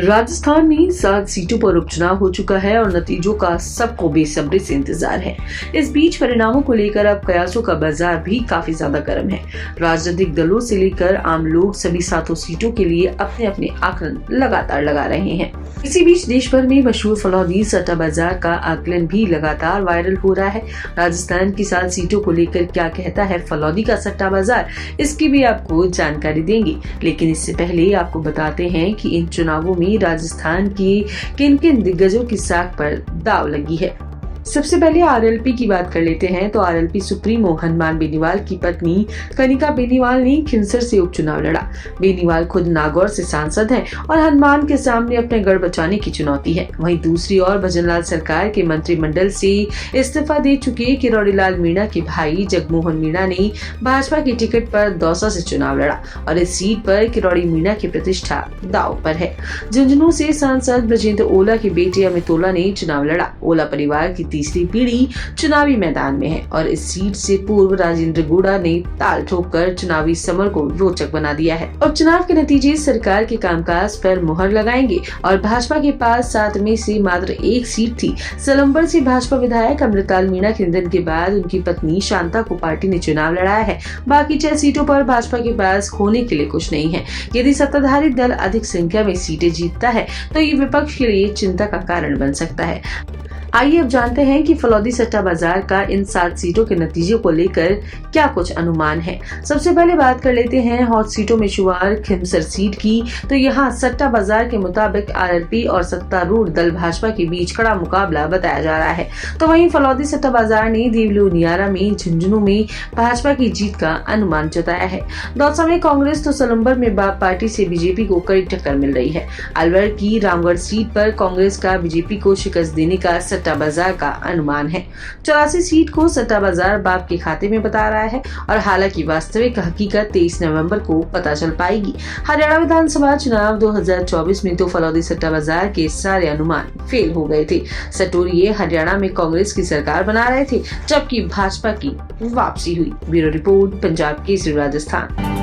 राजस्थान में 7 सीटों पर उपचुनाव हो चुका है और नतीजों का सबको बेसब्री से इंतजार है। इस बीच परिणामों को लेकर अब कयासों का बाजार भी काफी ज्यादा गर्म है। राजनीतिक दलों से लेकर आम लोग सभी 7 सीटों के लिए अपने अपने आकलन लगातार लगा रहे हैं। इसी बीच देश भर में मशहूर फलौदी सट्टा बाजार का आकलन भी लगातार वायरल हो रहा है। राजस्थान की 7 सीटों को लेकर क्या कहता है फलौदी का सट्टा बाजार, इसकी भी आपको जानकारी देंगे। लेकिन इससे पहले आपको बताते हैं कि इन चुनावों में राजस्थान की किन किन दिग्गजों की साख पर दांव लगी है। सबसे पहले आरएलपी की बात कर लेते हैं तो आरएलपी सुप्रीमो हनुमान बेनीवाल की पत्नी कनिका बेनीवाल ने खिंसर से उपचुनाव लड़ा। बेनीवाल खुद नागौर से सांसद हैं और हनुमान के सामने अपने गढ़ बचाने की चुनौती है। वहीं दूसरी ओर भजनलाल सरकार के मंत्रिमंडल से इस्तीफा दे चुके किरोड़ीलाल मीणा के भाई जगमोहन मीणा ने भाजपा की टिकट पर दौसा से चुनाव लड़ा और इस सीट पर किरोड़ी मीणा की प्रतिष्ठा दांव पर है। झुंझुनू से सांसद ब्रजेंद्र ओला के बेटे अमित ओला ने चुनाव लड़ा। ओला परिवार की तीसरी पीढ़ी चुनावी मैदान में है और इस सीट से पूर्व राजेंद्र गुड़ा ने ताल ठोककर चुनावी समर को रोचक बना दिया है। उपचुनाव के नतीजे सरकार के कामकाज पर मुहर लगाएंगे और भाजपा के पास 7 में से मात्र 1 सीट थी। सलम्बर से भाजपा विधायक अमृतलाल मीणा के निधन के बाद उनकी पत्नी शांता को पार्टी ने चुनाव लड़ाया है। बाकी 6 सीटों पर भाजपा के पास खोने के लिए कुछ नहीं है। यदि सत्ताधारी दल अधिक संख्या में सीटें जीतता है तो ये विपक्ष के लिए चिंता का कारण बन सकता है। आइए अब जानते हैं कि फलौदी सट्टा बाजार का इन 7 सीटों के नतीजों को लेकर क्या कुछ अनुमान है। सबसे पहले बात कर लेते हैं हॉट सीटों में शुमार खिंसर सीट की। तो यहाँ सट्टा बाजार के मुताबिक आरएलपी और सत्तारूढ़ दल भाजपा के बीच कड़ा मुकाबला बताया जा रहा है। तो वहीं फलौदी सट्टा बाजार ने देवलू नियारा में झुंझुनू में भाजपा की जीत का अनुमान जताया है। दौसा में कांग्रेस तो सलम्बर में बाप पार्टी से बीजेपी को कड़ी टक्कर मिल रही है। अलवर की रामगढ़ सीट पर कांग्रेस का बीजेपी को शिकस्त देने का सट्टा बाजार का अनुमान है। 84 सीट को सट्टा बाजार बाप के खाते में बता रहा है और हालांकि वास्तविक हकीकत 23 नवंबर को पता चल पाएगी। हरियाणा विधानसभा चुनाव 2024 में तो फलौदी सट्टा बाजार के सारे अनुमान फेल हो गए थे। सटोरिये हरियाणा में कांग्रेस की सरकार बना रहे थे जबकि भाजपा की वापसी हुई। Bureau report, Punjab Kesari, Rajasthan.